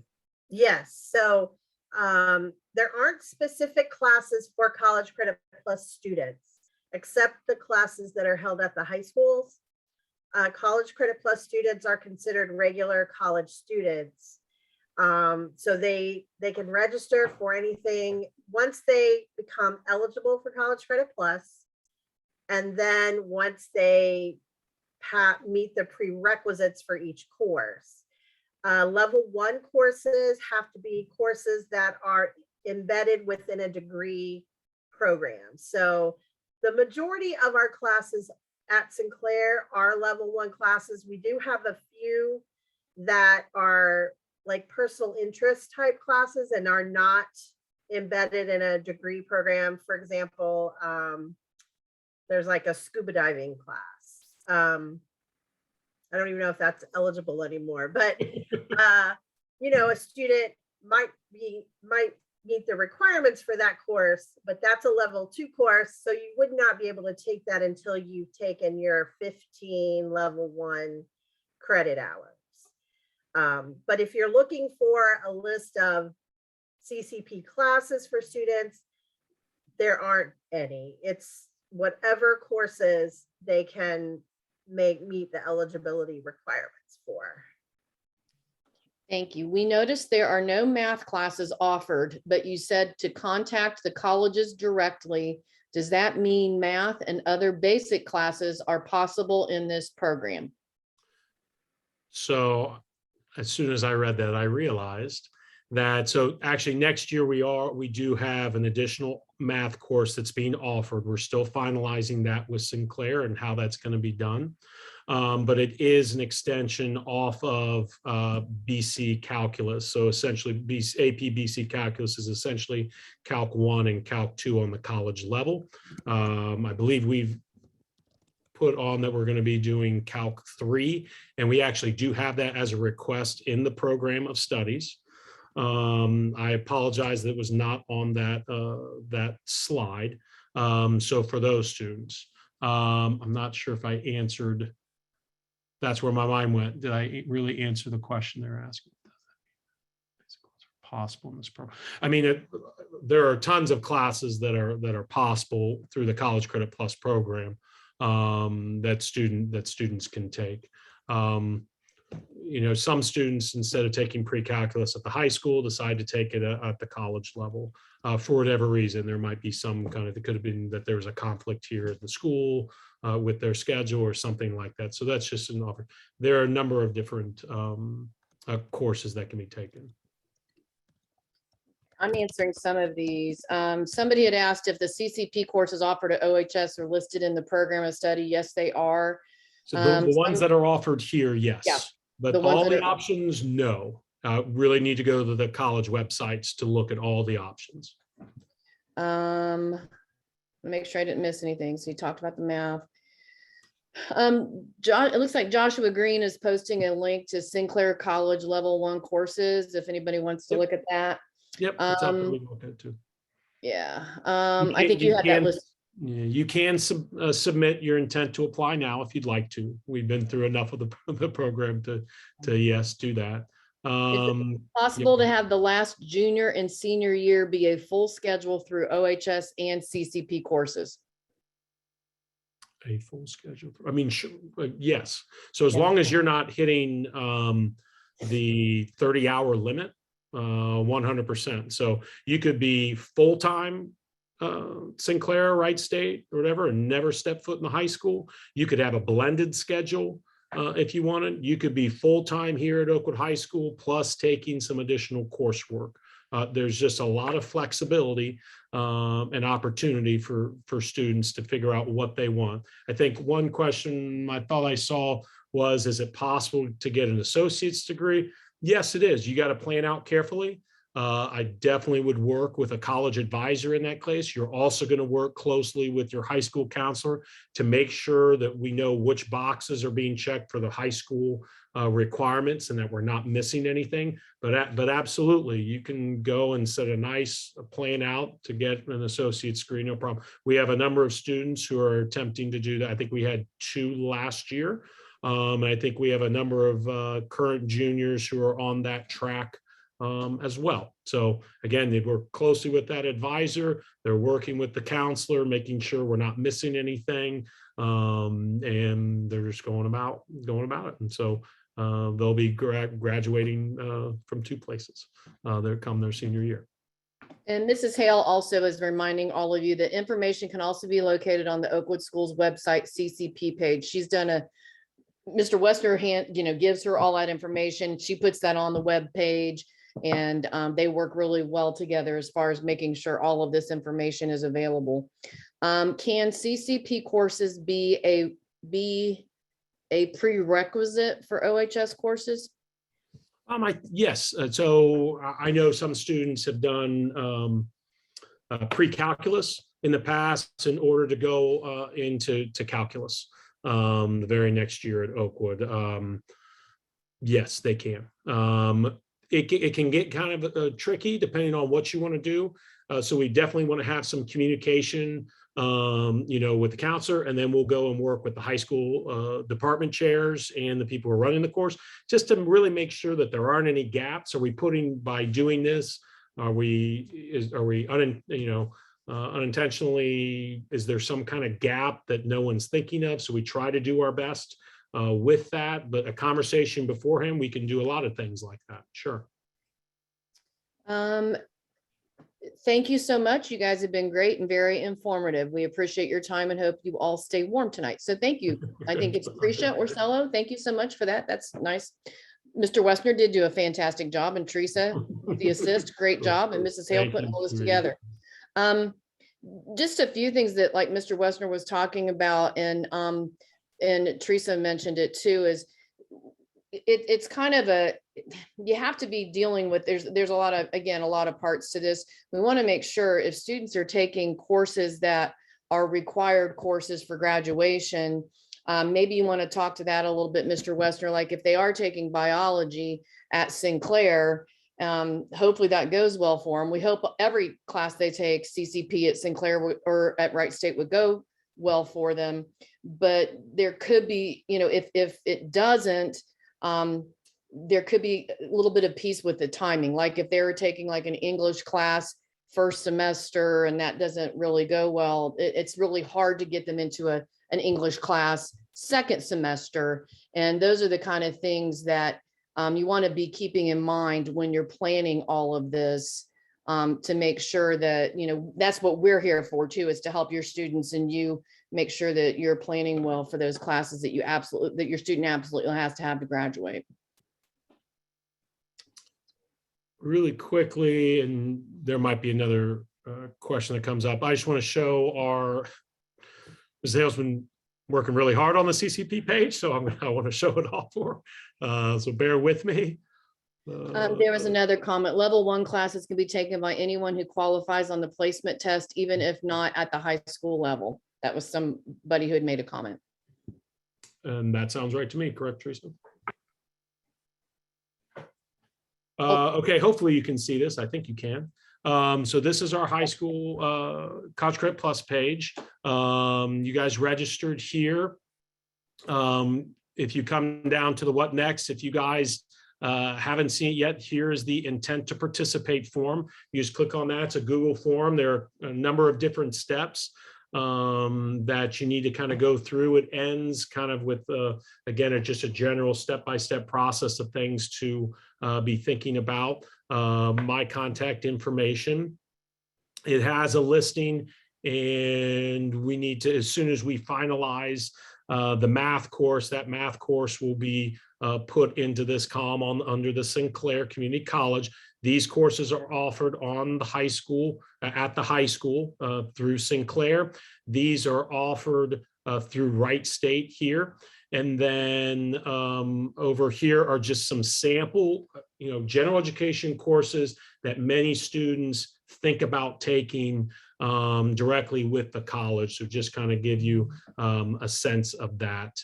Yes. So there aren't specific classes for College Credit Plus students, except the classes that are held at the high schools. College Credit Plus students are considered regular college students. So they can register for anything once they become eligible for College Credit Plus. And then once they meet the prerequisites for each course. Level 1 courses have to be courses that are embedded within a degree program. So the majority of our classes at Sinclair are level 1 classes. We do have a few that are like personal interest type classes and are not embedded in a degree program. For example, there's like a scuba diving class. I don't even know if that's eligible anymore, but a student might meet the requirements for that course, but that's a level 2 course. So you would not be able to take that until you've taken your 15 level 1 credit hours. But if you're looking for a list of CCP classes for students, there aren't any. It's whatever courses they can meet the eligibility requirements for. Thank you. We noticed there are no math classes offered, but you said to contact the colleges directly. Does that mean math and other basic classes are possible in this program? So as soon as I read that, I realized that, so actually next year we do have an additional math course that's being offered. We're still finalizing that with Sinclair and how that's going to be done. But it is an extension off of BC Calculus. So essentially AP BC Calculus is essentially Calc 1 and Calc 2 on the college level. I believe we've put on that we're going to be doing Calc 3, and we actually do have that as a request in the program of studies. I apologize that it was not on that slide. So for those students, I'm not sure if I answered. That's where my mind went. Did I really answer the question they're asking? Possible in this program. I mean, there are tons of classes that are possible through the College Credit Plus program that students can take. Some students, instead of taking pre-calculus at the high school, decide to take it at the college level for whatever reason. There might be some kind of, it could have been that there was a conflict here at the school with their schedule or something like that. So that's just an offer. There are a number of different courses that can be taken. I'm answering some of these. Somebody had asked if the CCP courses offered at OHS are listed in the program of study. Yes, they are. So the ones that are offered here, yes. Yeah, but all the options, no. Really need to go to the college websites to look at all the options. Let me make sure I didn't miss anything. So you talked about the math. It looks like Joshua Green is posting a link to Sinclair College Level 1 courses if anybody wants to look at that. Yep, that's something we look at too. Yeah, I think you had that list. You can submit your intent to apply now if you'd like to. We've been through enough of the program to yes, do that. Is it possible to have the last junior and senior year be a full schedule through OHS and CCP courses? A full schedule? I mean, sure, yes. So as long as you're not hitting the 30-hour limit, 100%. So you could be full-time Sinclair, Wright State, or whatever, and never step foot in the high school. You could have a blended schedule if you wanted. You could be full-time here at Oakwood High School plus taking some additional coursework. There's just a lot of flexibility and opportunity for students to figure out what they want. I think one question I thought I saw was, is it possible to get an associate's degree? Yes, it is. You got to plan out carefully. I definitely would work with a college advisor in that case. You're also going to work closely with your high school counselor to make sure that we know which boxes are being checked for the high school requirements and that we're not missing anything. But absolutely, you can go and set a nice plan out to get an associate's degree, no problem. We have a number of students who are attempting to do that. I think we had 2 last year. And I think we have a number of current juniors who are on that track as well. So again, they work closely with that advisor. They're working with the counselor, making sure we're not missing anything. And they're just going about it. And so they'll be graduating from 2 places. They'll come their senior year. And Mrs. Hale also is reminding all of you that information can also be located on the Oakwood Schools website CCP page. She's done Mr. Westner gives her all that information. She puts that on the web page, and they work really well together as far as making sure all of this information is available. Can CCP courses be a prerequisite for OHS courses? Yes. So I know some students have done pre-calculus in the past in order to go into calculus the very next year at Oakwood. Yes, they can. It can get kind of tricky depending on what you want to do. So we definitely want to have some communication, with the counselor, and then we'll go and work with the high school department chairs and the people who are running the course, just to really make sure that there aren't any gaps. Are we putting, by doing this, unintentionally, is there some kind of gap that no one's thinking of? So we try to do our best with that, but a conversation beforehand, we can do a lot of things like that. Sure. Thank you so much. You guys have been great and very informative. We appreciate your time and hope you all stay warm tonight. So thank you. I think it's Prisha or Cello. Thank you so much for that. That's nice. Mr. Westner did do a fantastic job, and Theresa, the assist, great job, and Mrs. Hale putting all this together. Just a few things that, like Mr. Westner was talking about, and Theresa mentioned it too, is it's kind of you have to be dealing with, there's a lot of parts to this. We want to make sure if students are taking courses that are required courses for graduation, maybe you want to talk to that a little bit, Mr. Westner, like if they are taking biology at Sinclair, hopefully that goes well for them. We hope every class they take CCP at Sinclair or at Wright State would go well for them, but there could be, if it doesn't, there could be a little bit of peace with the timing. Like if they were taking like an English class first semester and that doesn't really go well, it's really hard to get them into an English class second semester. And those are the kind of things that you want to be keeping in mind when you're planning all of this, to make sure that, that's what we're here for too, is to help your students and you make sure that you're planning well for those classes that your student absolutely has to have to graduate. Really quickly, and there might be another question that comes up. I just want to show Ms. Hale's been working really hard on the CCP page, so I want to show it off for her. So bear with me. There was another comment. Level 1 classes can be taken by anyone who qualifies on the placement test, even if not at the high school level. That was somebody who had made a comment. And that sounds right to me, correct, Theresa? Okay, hopefully you can see this. I think you can. So this is our high school College Credit Plus page. You guys registered here. If you come down to the what next, if you guys haven't seen it yet, here's the intent to participate form. You just click on that. It's a Google form. There are a number of different steps that you need to kind of go through. It ends kind of with, again, just a general step-by-step process of things to be thinking about. My contact information. It has a listing, and we need to, as soon as we finalize the math course, that math course will be put into this column under the Sinclair Community College. These courses are offered on the high school, at the high school through Sinclair. These are offered through Wright State here. And then over here are just some sample, general education courses that many students think about taking directly with the college. So just kind of give you a sense of that.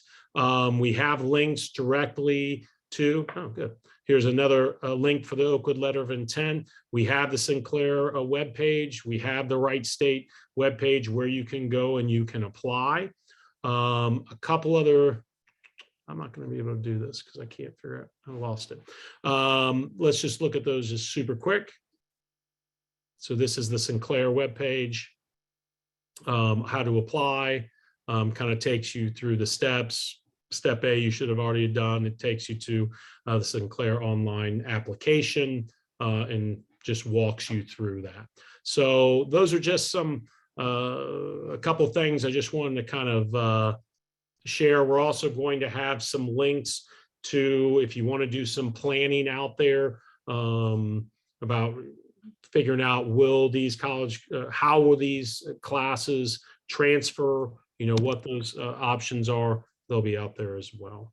We have links directly to, oh, good. Here's another link for the Oakwood Letter of Intent. We have the Sinclair webpage. We have the Wright State webpage where you can go and you can apply. A couple other, I'm not going to be able to do this because I can't figure out, I lost it. Let's just look at those just super quick. So this is the Sinclair webpage, how to apply, kind of takes you through the steps. Step A, you should have already done. It takes you to the Sinclair online application and just walks you through that. So those are just some, a couple of things I just wanted to kind of share. We're also going to have some links to, if you want to do some planning out there about figuring out, will these college, how will these classes transfer, what those options are. They'll be out there as well.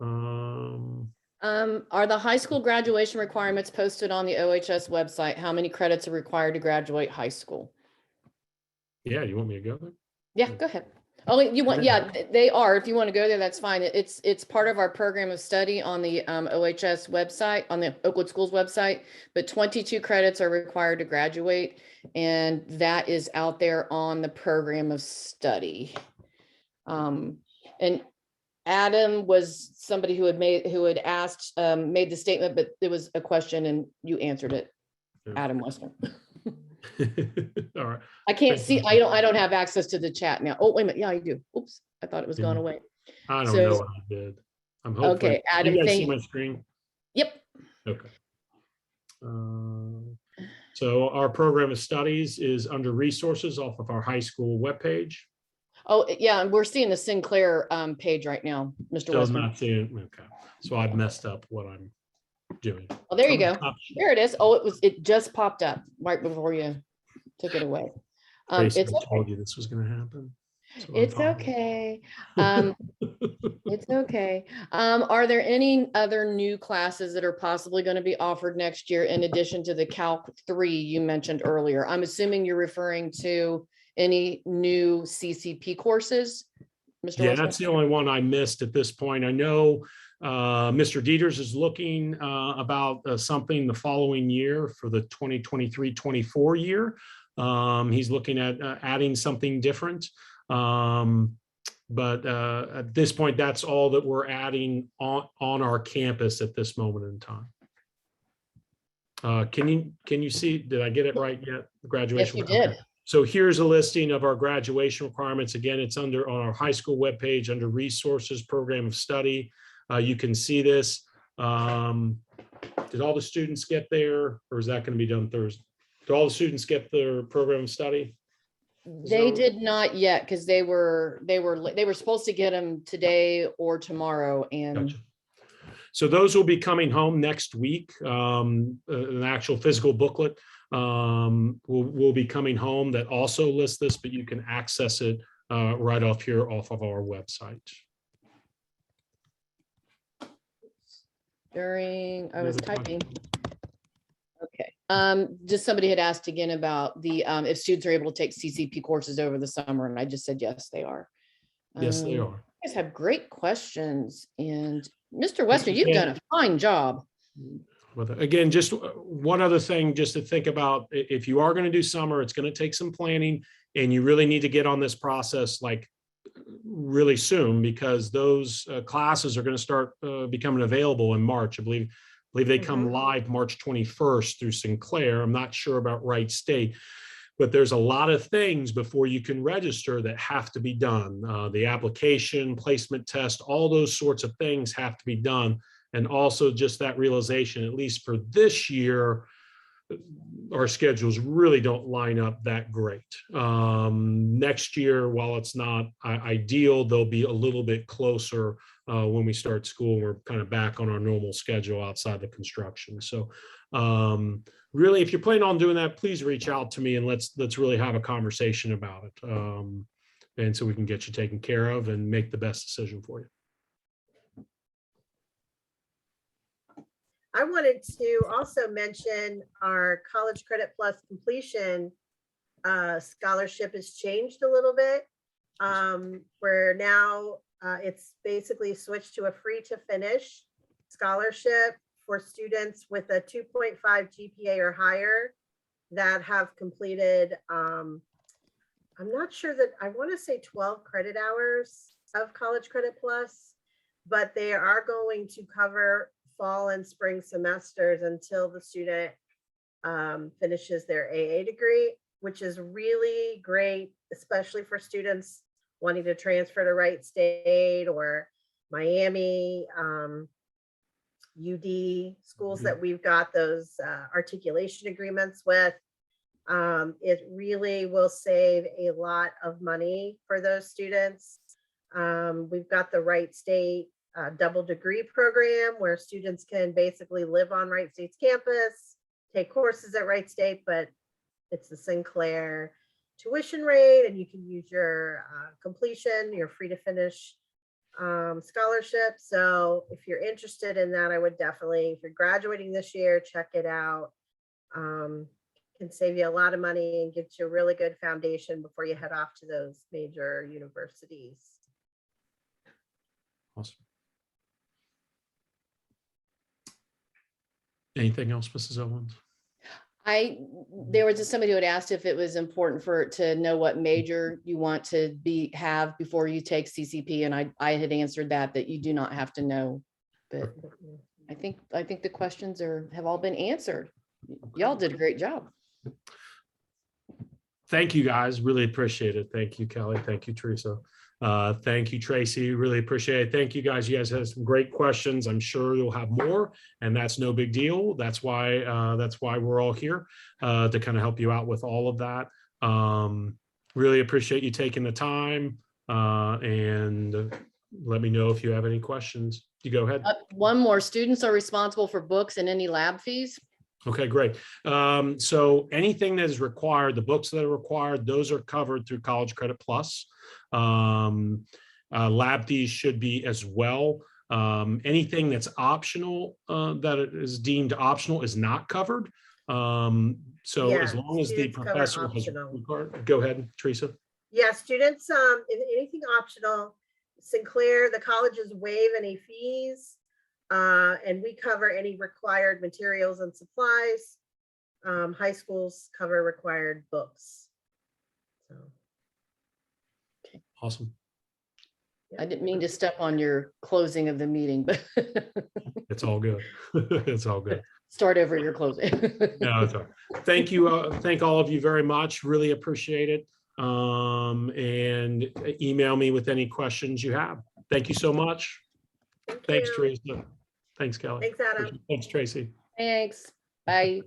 Are the high school graduation requirements posted on the OHS website? How many credits are required to graduate high school? Yeah, you want me to go there? Yeah, go ahead. Oh, you want, yeah, they are. If you want to go there, that's fine. It's part of our program of study on the OHS website, on the Oakwood Schools website, but 22 credits are required to graduate. And that is out there on the program of study. And Adam was somebody who had asked, made the statement, but there was a question and you answered it. Yeah. Adam Western. All right. I can't see, I don't have access to the chat now. Oh, wait a minute. Yeah, I do. Oops, I thought it was going away. I don't know what I did. I'm hoping. Okay, Adam, you guys see my screen? Yep. Okay. So our program of studies is under resources off of our high school webpage. Oh, yeah, and we're seeing the Sinclair page right now, Mr. Still Westman. not seeing, okay. So I've messed up what I'm doing. Oh, there you go. There it is. Oh, it just popped up right before you took it away. It's It's I told okay. you this was going to happen. So It's okay. It's okay. Are there any other new classes that are possibly going to be offered next year in addition to the Calc 3 you mentioned earlier? I'm assuming you're referring to any new CCP courses, Mr. Yeah, Westman? that's the only one I missed at this point. I know Mr. Dieters is looking about something the following year for the 2023-24 year. He's looking at adding something different. But at this point, that's all that we're adding on our campus at this moment in time. Can you see, did I get it right yet? The graduation? Yes, you did. Okay. So here's a listing of our graduation requirements. Again, it's on our high school webpage under resources, program of study. You can see this. Did all the students get there, or is that going to be done Thursday? Did all the students get their program of study? They did not yet because they were supposed to get them today or tomorrow. And Gotcha. So those will be coming home next week. An actual physical booklet will be coming home that also lists this, but you can access it right off here off of our website. I was typing. Okay. Just somebody had asked again about the if students are able to take CCP courses over the summer, and I just said yes, they are. Yes, they are. You guys have great questions, and Mr. Western, you've done a fine job. Again, just one other thing just to think about, if you are going to do summer, it's going to take some planning, and you really need to get on this process like really soon, because those classes are going to start becoming available in March. I believe they come live March 21st through Sinclair. I'm not sure about Wright State, but there's a lot of things before you can register that have to be done. The application, placement test, all those sorts of things have to be done. And also just that realization, at least for this year, our schedules really don't line up that great. Next year, while it's not ideal, they'll be a little bit closer when we start school. We're kind of back on our normal schedule outside the construction. So really, if you're planning on doing that, please reach out to me and let's really have a conversation about it. And so we can get you taken care of and make the best decision for you. I wanted to also mention our College Credit Plus completion scholarship has changed a little bit. Where now it's basically switched to a free to finish scholarship for students with a 2.5 GPA or higher that have completed, I'm not sure that, I want to say 12 credit hours of College Credit Plus, but they are going to cover fall and spring semesters until the student finishes their AA degree, which is really great, especially for students wanting to transfer to Wright State or Miami, UD schools that we've got those articulation agreements with. It really will save a lot of money for those students. We've got the Wright State double degree program where students can basically live on Wright State's campus, take courses at Wright State, but it's the Sinclair tuition rate, and you can use your completion, your free to finish scholarship. So if you're interested in that, I would definitely, if you're graduating this year, check it out. Can save you a lot of money and get you a really good foundation before you head off to those major universities. Awesome. Anything else, Mrs. Owens? There was just somebody who had asked if it was important to know what major you want to have before you take CCP, and I had answered that you do not have to know. But I think the questions have all been answered. Y'all did a great job. Thank you, guys. Really appreciate it. Thank you, Kelly. Thank you, Theresa. Thank you, Tracy. Really appreciate it. Thank you, guys. You guys had some great questions. I'm sure you'll have more, and that's no big deal. That's why we're all here to kind of help you out with all of that. Really appreciate you taking the time, and let me know if you have any questions. You go ahead. One more, students are responsible for books and any lab fees. Okay, great. So anything that is required, the books that are required, those are covered through College Credit Plus. Lab fees should be as well. Anything that's optional, that is deemed optional, is not covered. So Yeah, as long as the students cover professor has optional. required, go ahead, Theresa. Yeah, students, if anything optional, Sinclair, the colleges waive any fees, and we cover any required materials and supplies. High schools cover required books. So. Awesome. I didn't mean to step on your closing of the meeting, but It's all good. It's all good. start over your closing. No, it's all right. Thank you. Thank all of you very much. Really appreciate it. And email me with any questions you have. Thank you so much. Thanks, you. Teresa. Thanks, Kelly. Thanks, Adam. Thanks, Tracy. Thanks. Bye.